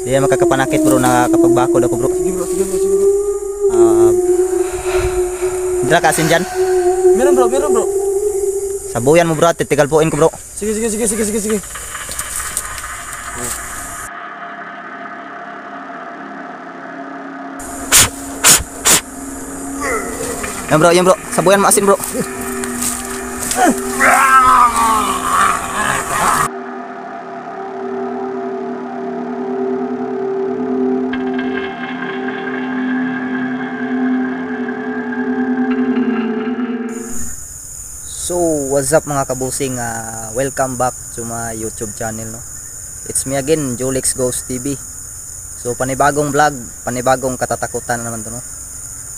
Di yan makakapanakit bro, nakakapagbakod ako bro. Sige bro, sige bro, sige bro. Dila ka asin dyan. Meron bro. Sabuyan mo bro at titigalpuin ko bro. Sige. Yan bro, sabuyan mo asin bro. So, what's up mga kabusing, welcome back to my YouTube channel, no? It's me again, Julix Ghost TV. So, panibagong vlog, panibagong katatakutan na naman to, no?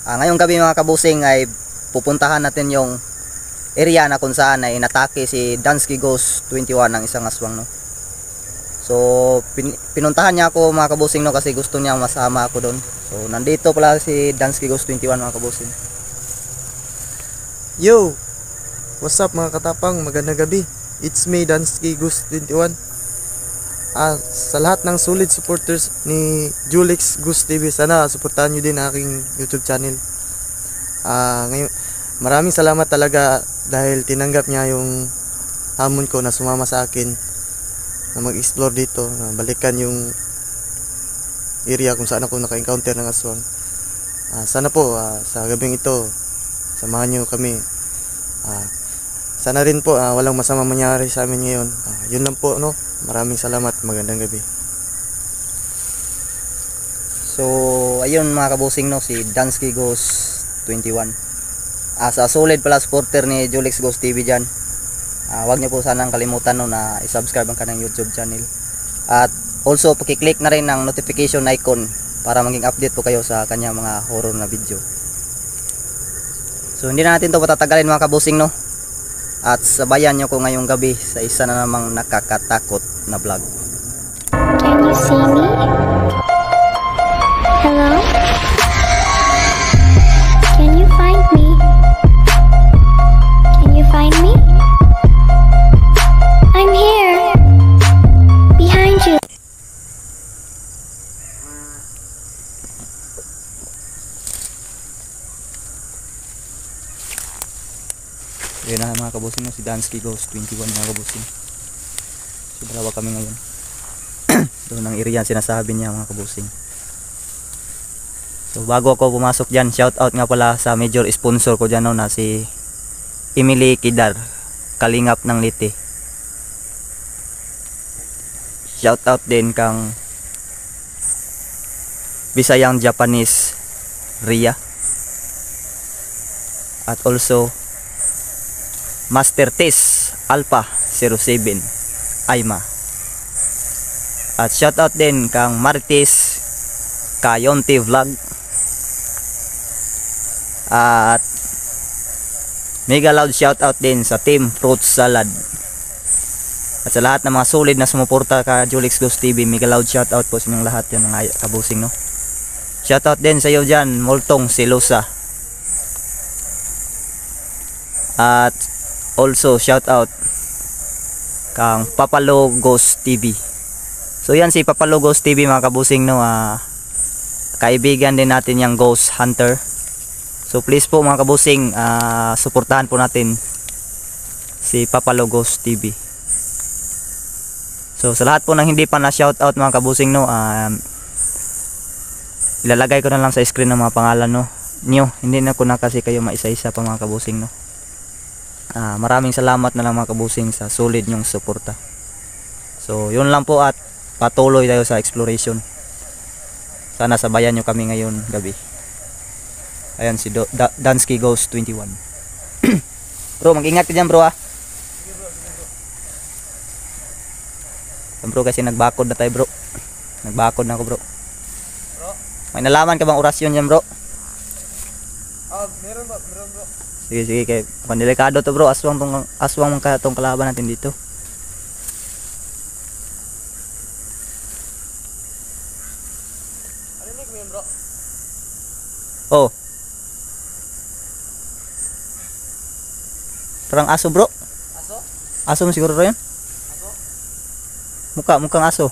Ngayong gabi mga kabusing ay pupuntahan natin yung area na kung saan ay inatake si Dansky Ghost 21 ng isang aswang, no? So, pinuntahan niya ako mga kabusing, no? Kasi gusto niya masama ako doon. So, nandito pala si Dansky Ghost 21 mga kabusing. Yo! What's up mga katapang, magandang gabi. It's me, Dansky Ghost 21. Sa lahat ng solid supporters ni Julix Ghost TV, sana suportahan nyo din aking YouTube channel. Ngayon, maraming salamat talaga dahil tinanggap niya yung hamon ko na sumama sa akin na mag-explore dito, na balikan yung area kung saan ako naka-encounter ng aswang. Sana po sa gabing ito samahan nyo kami. Sana rin po walang masama mangyari sa amin ngayon. Yun lang po, no? Maraming salamat. Magandang gabi. So, ayun mga kabusing, no? Si Dansky Ghost 21. Sa solid pala supporter ni Julix Ghost TV dyan. Huwag niyo po sanang kalimutan, no, na i-subscribe ang kanyang YouTube channel. At also, pakiclick na rin ng notification icon para maging update po kayo sa kanyang mga horror na video. So, hindi na natin ito patatagalin mga kabusing, no? At sabayan nyo ko ngayong gabi sa isa na namang nakakatakot na vlog. Can you see me? Hello? Can you find me? Can you find me? I'm here. Behind you. Yun na mga kabusing, no? Si Dansky Ghost 21 mga kabusing. So dalawa kami ngayon. Doon ang area sinasabi niya mga kabusing. So bago ako pumasok dyan, shout out nga pala sa major sponsor ko dyan, no, na si Emily Kidar, Kalingap ng Liti. Shout out din kang Bisayang Japanese Ria. At also Master Tess Alpha 07 Aima. At shoutout din kang Martis Kayonte Vlog. At mega loud shoutout din sa Team Fruit Salad. At sa lahat ng mga solid na sumuporta ka Julix Ghost TV, mega loud shoutout po sa inyong lahat, yan mga kabusing, no? Shoutout din sa iyo dyan, Moltong Silosa. At also shout out kang Papalo Ghost TV. So yan si Papalo Ghost TV mga kabusing, no, kaibigan din natin yung Ghost Hunter. So please po mga kabusing, suportahan po natin si Papalo Ghost TV. So sa lahat po ng hindi pa na shout out mga kabusing, no, ilalagay ko na lang sa screen ng mga pangalan, no, nyo. Hindi na ko na kasi kayo maisa-isa pa mga kabusing, no. Maraming salamat na lang mga kabusing sa solid nyong suporta. So yun lang po, at patuloy tayo sa exploration. Sana sabayan nyo kami ngayon gabi. Ayan si Dansky Ghost 21. Bro, mag-ingat ka dyan bro, Bro, kasi nagbakod na tayo bro. Nagbakod na ako bro. May nalaman ka bang orasyon dyan bro? Meron bro. Sige, kay pandelikado to bro, aswang mong katong kalaban natin dito. Arinig mo yun bro? Oh. Parang aso bro. Aso? Aso mo siguro rin? Aso? Mukhang aso.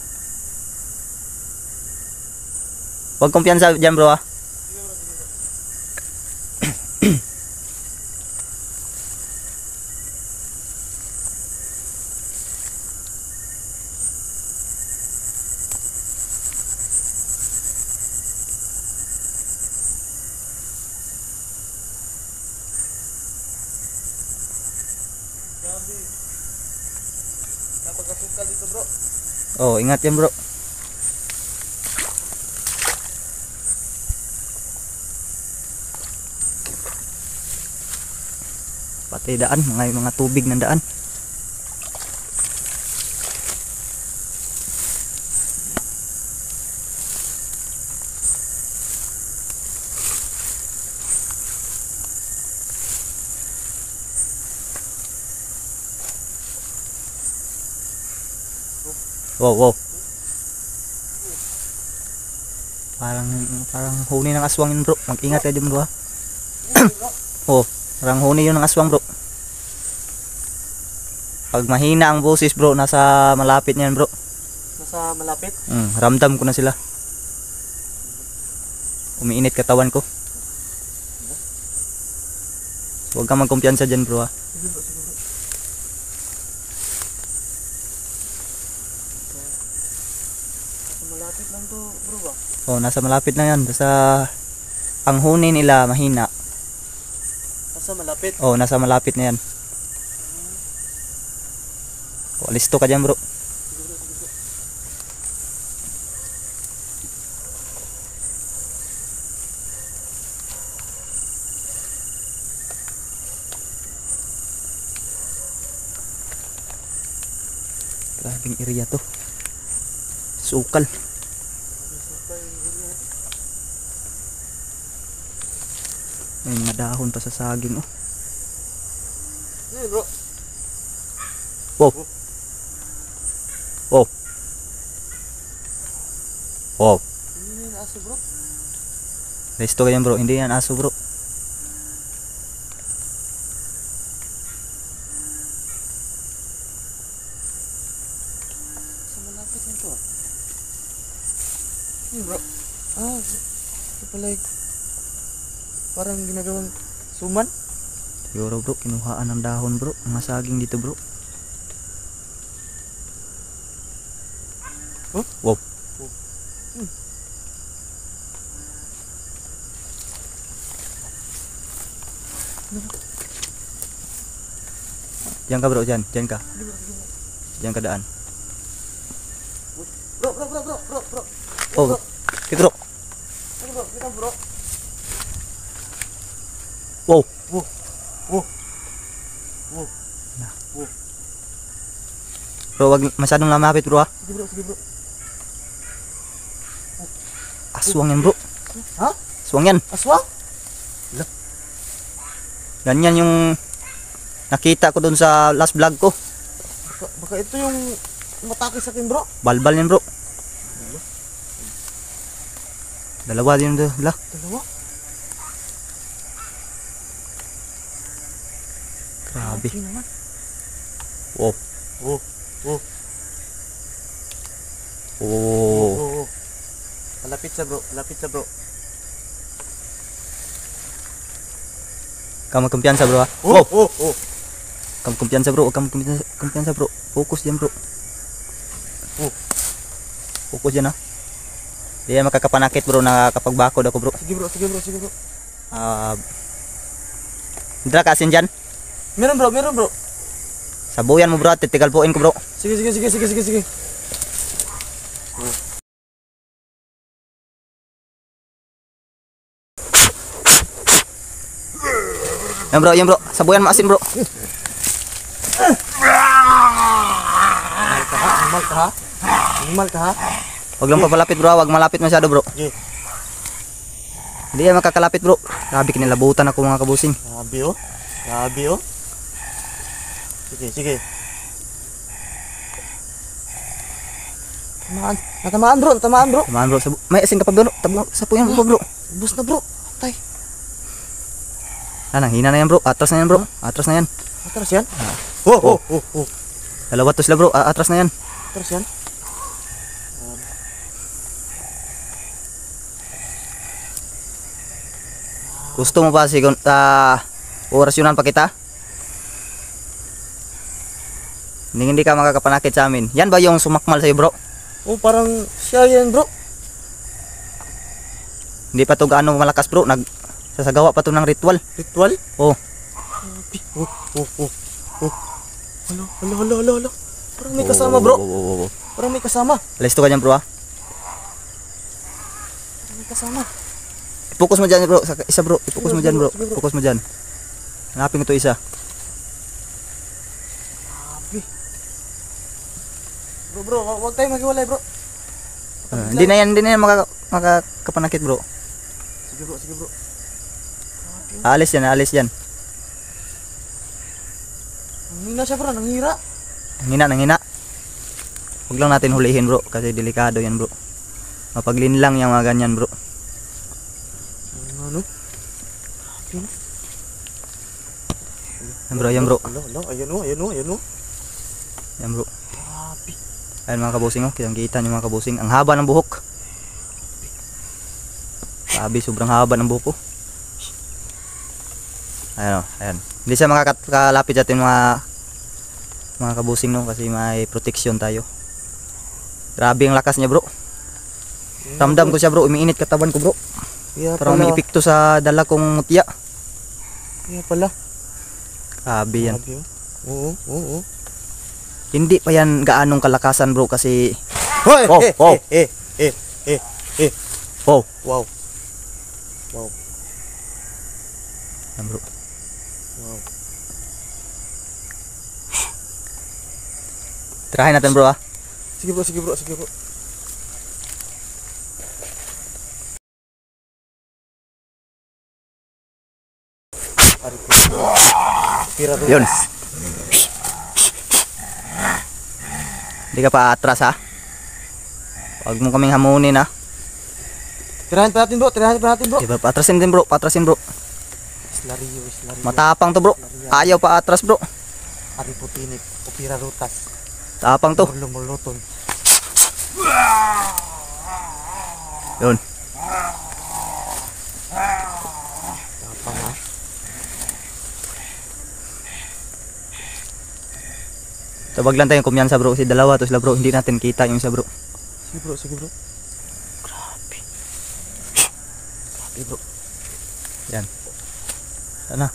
Huwag kumpiyansa dyan bro ah. Napagkasukal dito bro. Oh, ingat yan bro. Pati daan, mga tubig ng daan. Wow, wow. Parang huni ng aswang yun bro. Mag-ingat ka dyan bro ha. Oh, parang huni yun ng aswang bro. Pag mahina ang boses bro, nasa malapit niyan bro. Nasa malapit. Ramdam ko na sila. Umiinit katawan ko. So, huwag kang magkumpiyansa dyan bro ha. Sige bro, sige bro. Nasa malapit lang to bro ba? Oh, nasa malapit na yan. Basta ang huni nila mahina. Nasa malapit. Oh, nasa malapit na yan. Oh, listo ka dyan bro. Sige bro, sige bro. Grabing area to. Sukal. May mga dahon pa sa saging oh. Ano bro? Wow. Wow. Wow. Ano yung aso bro? Listo ka yan bro. Hindi yan aso bro. Nasa malapit lang to ah. Ano bro? Ah, ito pala yung parang ginagawang suman. Siguro bro, kinuhaan ng dahon bro. Mga saging dito bro. Huh? Wow. Diyan ka bro, diyan ka. Sige bro, sige bro. Diyan ka daan. Bro, bro, bro, bro, bro, bro. Oh, okay bro. Ano bro? Kita bro. Wow. Wow. Wow. Wow. Bro, wag masyadong lamapit bro ha. Sige bro, sige bro. Aswang yan bro. Ha? Aswang yan. Aswang? Ganyan yung nakita ko dun sa last vlog ko. Baka ito yung matake sa akin bro. Balbal yan bro. Dalawa din doon. Lah. Dalawa? Grabe. Okay naman. Wow. Oh. Oh. Oh. Oh. Malapit siya bro. Malapit siya bro. Kamu kumpiyansa bro ha. Oh. Wow. Oh. Oh. Kamu kumpiyansa bro. Kamu kumpiyansa bro. Fokus diyan bro. Oh. Fokus diyan ha. Di yan makakapanakit bro na kapag bakod ako bro. Sige bro, sige bro, sige bro. Dra ka asin dyan. Meron bro, meron bro. Sabuyan mo bro. Titigalpuin ko bro. Sige, sige, sige, sige, sige, sige. Yan bro, yan bro. Sabuyan mo asin bro. Animal ka ha? Animal ka ha? Huwag lang papalapit bro. Huwag malapit masyado bro. Okay. Hindi yan makakalapit bro. Grabe kinilabutan ako mga kabusing. Grabe oh. Grabe oh. Sige, sige. Tamaan. Natamaan bro, natamaan bro. Tamaan bro. May asin ka pa bro. Sabuyan mo pa bro. Ubus na bro. Tay. Nang hina na yan bro. Atras na yan bro. Atras na yan. Atras yan? Oh, oh, oh, oh. Dalawa to sila bro. Atras na yan. Atras yan? Gusto mo ba orasyonan pa kita? Hindi ka makakapanakit sa amin. Yan ba yung sumakmal sa'yo, bro? Oh, parang siya yan, bro. Hindi pa to gaano malakas, bro. Sasagawa pa to ng ritual. Ritual? Oh, Oh, oh, oh, oh. Hala. Parang may kasama, bro. Oh. Parang may kasama. Alis to ka dyan, bro, ha? Parang may kasama. Ipokus mo dyan, bro. Sa isa, bro. Ipokus mo dyan, bro. Sige, bro. Ipokus mo dyan. Hanapin ko to isa. Bro, wag tayo maghiwalay, bro. Hindi na yan makakapanakit, bro. Sige, bro. Alis yan. Nanghina siya, bro. Nanghira. Nanghina. Huwag lang natin hulihin, bro. Kasi delikado yan, bro. Mapaglin lang yung mga ganyan, bro. Ano? Yan, bro. Hala. Ayan o. Yan, bro. Ayan mga kabusing, oh. Kita nyo mga kabusing. Ang haba ng buhok. Sabi, sobrang haba ng buhok, oh. Ayan. Hindi siya makakalapit sa atin mga kabusing, no, kasi may protection tayo. Grabe ang lakas niya, bro. Ramdam ko siya, bro. Umiinit katawan ko, bro. Kaya Parang may pala. epekto sa dala kong mutya. Kaya pala. Grabe yan. Grabe, oh. Oo. Hindi pa yan gaanong kalakasan, bro, kasi Hoy! Oh, oh. oh, Wow. yan, bro. Wow. Tirahin natin, bro, ha. Sige bro. Ari ko. Pira to. Yun. Hindi ka pa atras, ha. Huwag mo kaming hamunin, ha. Tirahan pa natin, bro. Diba, patrasin din, bro. Islario. Matapang to, bro. Ayaw pa atras, bro. Ari putinip. Upira rutas. Tapang to. Muluton. Yun. Tapang ha. Tabag lang tayong kumyansa, bro. Kasi dalawa to sila, bro. Hindi natin kita yung isa, bro. Sige bro. Grabe, bro. Yan. Sana.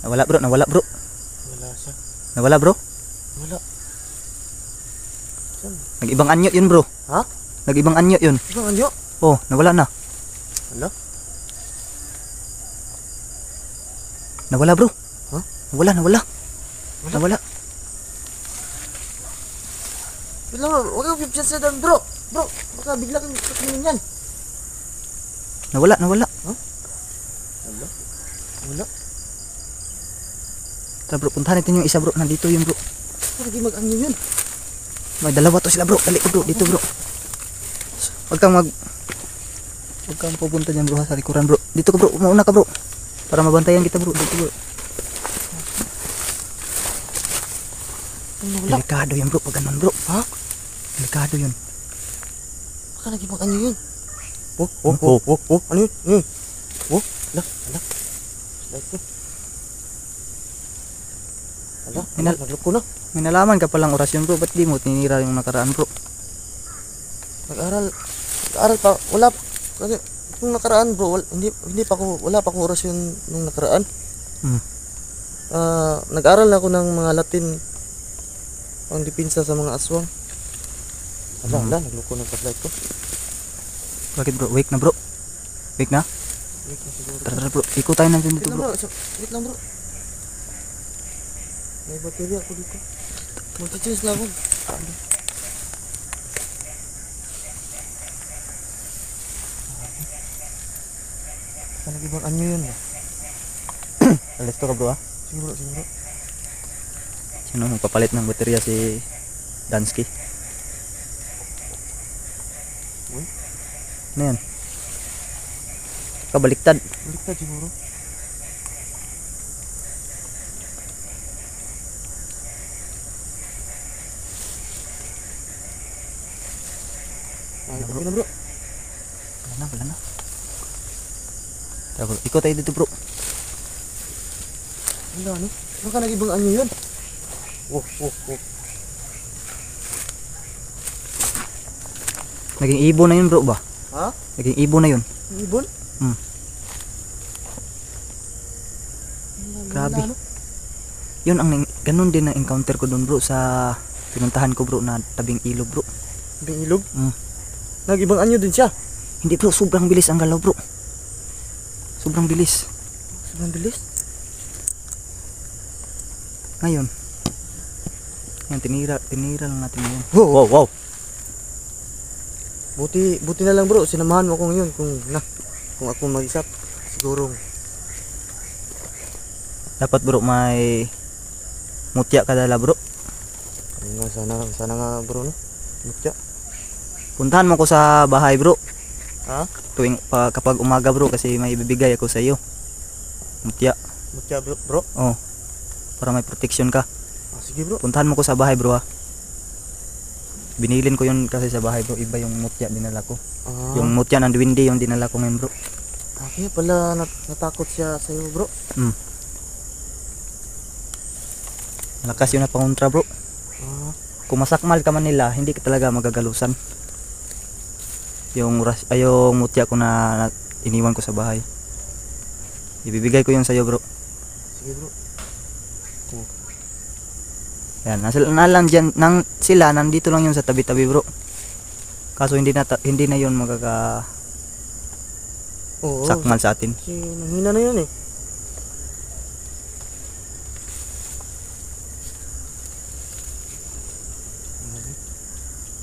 Nawala, bro. Wala siya. Nawala, bro. Wala. Saan? Nag-ibang anyo yun, bro. Ha? Nag-ibang anyo yun. Ibang anyo? Oh, nawala na. Wala? Nawala, bro. Ha? Nawala. Bila bro, huwag kang pipsyan sa doon bro. Bro, baka bigla kang kakinin yan. Nawala. Wala? Tara, bro. Puntahan natin yung isa, bro. Nandito yun, bro. Parang di mag-anyo yun. May dalawa to sila, bro. Dali ko, bro. Dito, bro. Huwag kang pupunta dyan, bro, ha, sa likuran, bro. Dito ka, bro. Mauna ka, bro. Para mabantayan kita, bro. Dito, bro. Wala. Delikado yan, bro. Pag ganun, bro. Ha? Delikado yun. Baka naging mag-anyo yun. Oh. Ano yun? Oh, ala. Slide ko. Ala, nagloko na. May nalaman ka palang orasyon, bro. Ba't di mo tinira yung nakaraan, bro? Nag-aral pa. Wala. Kasi, nung nakaraan bro, wala pa akong orasyon nung nakaraan. Nag-aral na ako ng mga Latin pang dipinsa sa mga aswang. Ala, nagloko ng flashlight ko. Bakit, bro? Wake na, bro. Wake na? Wait na siguro. Tara, bro. Ikot tayo natin Wait dito, lang bro. bro. Wait lang bro. May baterya ako dito. Mag-change lang ako. Ano ibang anyo yun? Alis to ka, bro, ha? Siguro. Sino magpapalit ng baterya si Dansky? Uy. Ano yan? Kabaliktad. Baliktad siguro. Ay, okay na bro. Wala na. Tara bro, ikot tayo dito bro. Wala, ano? Baka nag-ibang anyo yun. Oh. Naging ibon na yun bro ba? Ha? Naging ibon na yun. Ang ibon? Hmm. Wala, Grabe. ano? Yun ang ganun din na encounter ko doon bro sa pinuntahan ko bro na tabing ilog bro. Bing ilog? Mm. Nag-ibang anyo din siya. Hindi bro, sobrang bilis ang galaw bro. Sobrang bilis. Sobrang bilis. Ngayon. Yan, tinira lang natin ngayon. Wow. Buti na lang bro, sinamahan mo ko ngayon kung ako mag-isap. Siguro. Dapat bro may mutya ka dala bro. Ayun nga, sana nga bro, no? Mutya. Puntahan mo ko sa bahay bro. Ha? Kapag umaga bro kasi may ibibigay ako sa iyo. Mutya. Mutya bro? Oh. Para may protection ka. Ah, sige bro. Puntahan mo ko sa bahay bro ha. Binilin ko yun kasi sa bahay bro. Iba yung mutya dinala ko. Ah, Yung mutya ng duwende yung dinala ko ngayon bro. kaya pala natakot siya sa'yo bro. Malakas yun na pangontra bro. Ah, Kung masakmal ka man nila, hindi ka talaga magagalusan. Yung mutya ko na iniwan ko sa bahay. Ibibigay ko yun sa iyo bro. sige bro. Yan, sila nandito lang yun sa tabi-tabi bro. Kaso hindi na yun Oo. sakmal sa atin. Kasi nanghina na yun eh.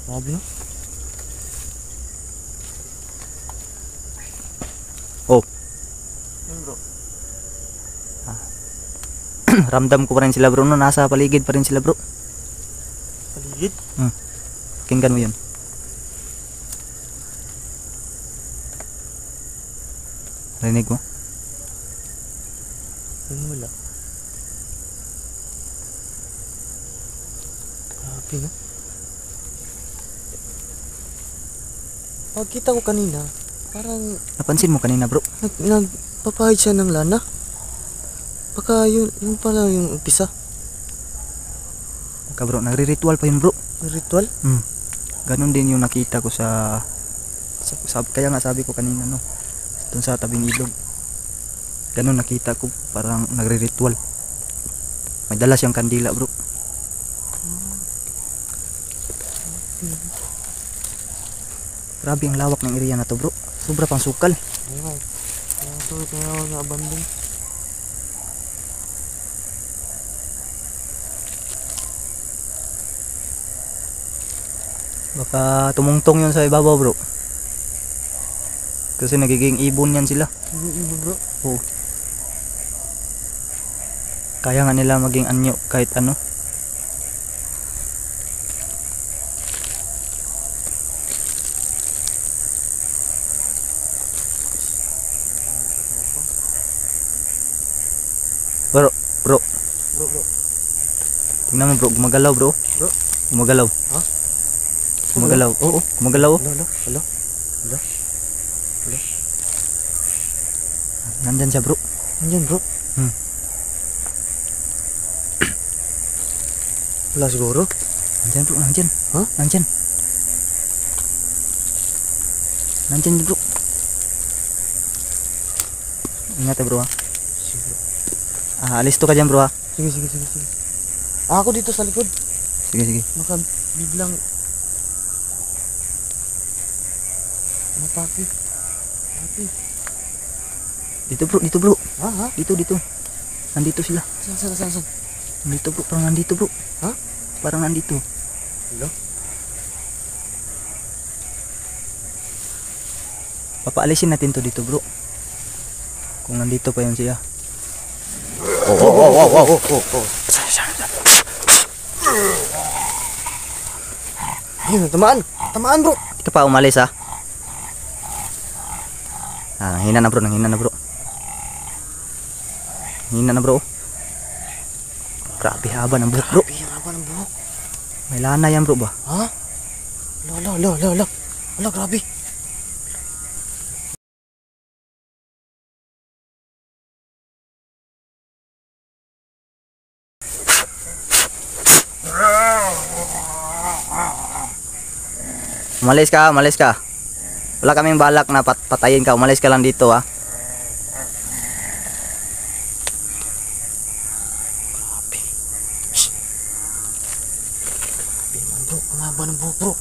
Grabe no? Oh, Yun bro. ramdam ko pa rin sila bro no, nasa paligid pa rin sila bro. Paligid? Kinggan mo yun. Rinig mo? Yun wala. Grabe no? Pagkita ko kanina, parang Napansin mo kanina bro? nagpapahid siya ng lana. Baka yun pala yung umpisa. Ka bro, nagre-ritual pa yun bro. Yung ritual. Ganon din yung nakita ko kaya nga sabi ko kanina no, dun sa tabing ilog. Ganon nakita ko, parang nagre-ritual. May dala siyang kandila bro. Grabe ang lawak ng area na to bro. Sobra pang sukal. Ay, kaya nga abandon. Baka tumungtong yun sa ibabaw bro. Kasi nagiging ibon yan sila. Ibo bro. Oo. Kaya nga nila maging anyo kahit ano. Bro, Bro. tingnan mo bro, gumagalaw bro. Bro? Gumagalaw. Ha? Gumagalaw. Oo, gumagalaw. Hello. Nandyan siya bro. Andyan bro. Wala siguro. Nandyan bro, nandyan. Ha? Nandyan. Nandyan bro. Ingat ya bro ha. Sige. Alis to ka dyan bro ha. Sige. Ako dito sa likod. Sige. Maka biglang matake. Dito bro. Ha? Dito. Nandito sila. Saan? Nandito bro, parang nandito bro. Ha? Parang nandito. Hello? Papaalisin natin to dito bro. Kung nandito pa yun siya. Oh. Ayun, tamaan bro. Hindi ka pa umalis ha. Nanghina na bro. Hina na bro. Grabe haba ng buhok bro. Haba ng buhok. May lana yan bro ba? Ha? Grabe. Umalis ka, umalis ka. Wala kaming balak na patayin ka. Umalis ka lang dito ha. Bro, ang haba ng buhok bro.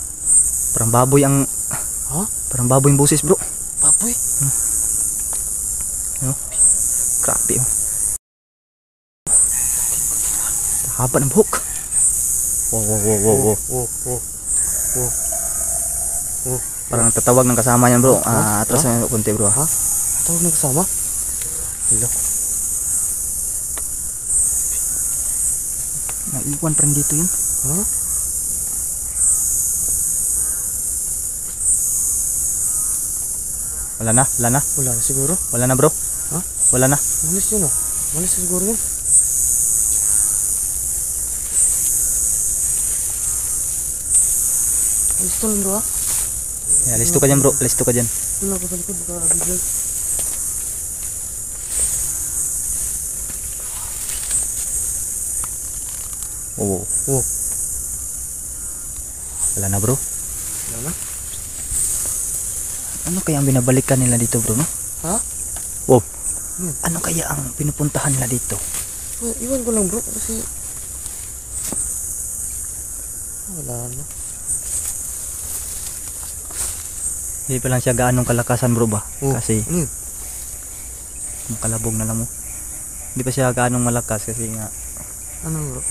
Parang baboy ang... Ha? Parang baboy yung boses bro. Baboy? Ano? Grabe oh. Haba ng buhok. Wow, wow, wow, wow, wow. Parang tatawag ng kasama yan bro. Atras na konti bro ha. Tawag na kasama? Hello. Naiwan pa rin dito yun. Ha? Wala na, wala na. Wala na siguro. Wala na bro. Ha? Wala na. Malis yun ah. Malis siguro yun. Malis to lang bro ah. Yeah, listo ka dyan bro. Listo ka dyan. Wala ko sa likod. Baka biglag. Oo. Oh. Wala na bro. Wala na. Ano kaya ang binabalikan nila dito bro no? Ha? Wow. Hmm. Ano kaya ang pinupuntahan nila dito? Well, iwan ko lang bro. Kasi... Wala na. Hindi pa lang siya gaanong kalakasan bro ba? Oh. Kasi Ano yun? makalabog na lang mo. Hindi pa siya gaanong malakas kasi nga Ano bro?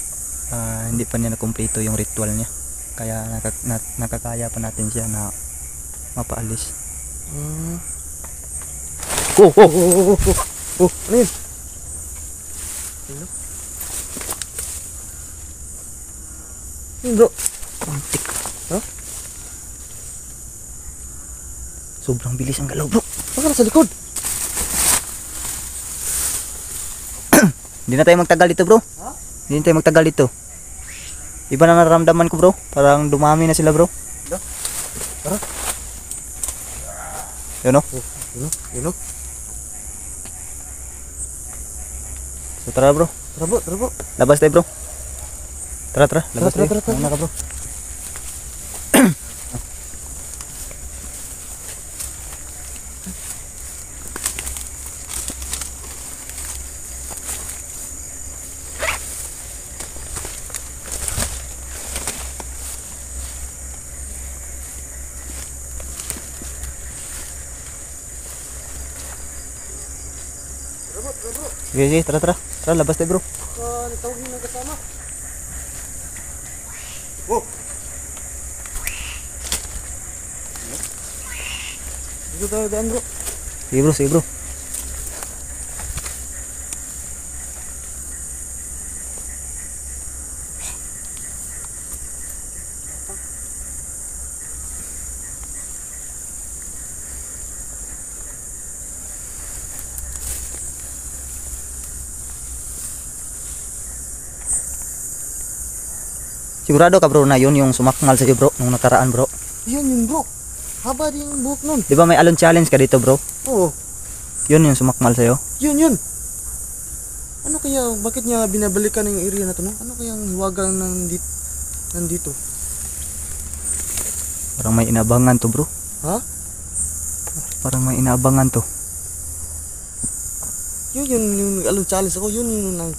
hindi pa niya nakumpleto yung ritual niya. Kaya nakakaya pa natin siya na mapaalis. Oh, oh, oh, oh, oh, oh, oh, ano yun? Ano? Yun bro. Antik. Ha? Sobrang bilis ang galaw bro. Baka nasa likod. Hindi na tayo magtagal dito bro. Ha? Hindi na tayo magtagal dito. Iba na nararamdaman ko bro. Parang dumami na sila bro. Tara. Yun o. Oh, yun o. So tara bro. Tara bro. Labas tayo bro. Tara. Labas Tara, tayo. tara. Ano ka bro? Sige, tara. Tara, labas tayo bro. Tawagin ng kasama. Oh. Dito tayo daan bro. Sige bro. Sigurado ka bro na yun yung sumakngal sa'yo bro nung nakaraan bro. Yun bro. Haba din yung buhok nun. Di ba may alon challenge ka dito bro? Oo. Yun yung sumakmal sa'yo. Yun. Ano kaya, bakit niya binabalikan yung area na to no? Ano kaya ang hiwagang nandito? Parang may inabangan to bro. Ha? Parang may inaabangan to. Yun yung along challenge ako. Yun yung nang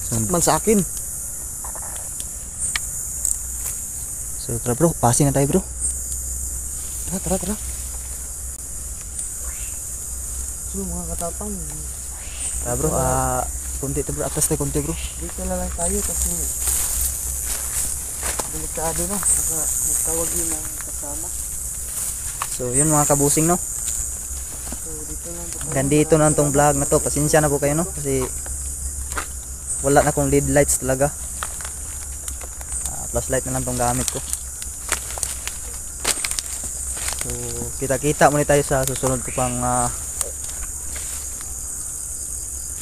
sakmal sa akin. So tara bro, pasin na tayo bro. Tara. So mga katapang, Tara bro, konti to bro, atas tayo konti bro. dito na lang tayo kasi delikado no. Baka magtawag yun ng kasama. So yun mga kabusing no. So dito lang po. Hanggang dito na tong vlog na to. Pasensya na po kayo no kasi wala na akong lead lights talaga. Flashlight na lang tong gamit ko. So kita-kita muna tayo sa susunod ko pang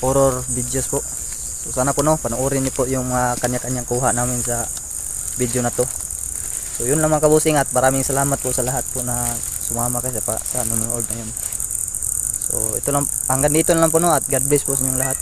horror videos po. So sana po no, panoorin niyo po yung kanya-kanyang kuha namin sa video na to. So yun lang mga kabusing at maraming salamat po sa lahat po na sumama kasi sa nanonood ngayon. So ito lang, hanggang dito na lang po no at God bless po sa inyong lahat.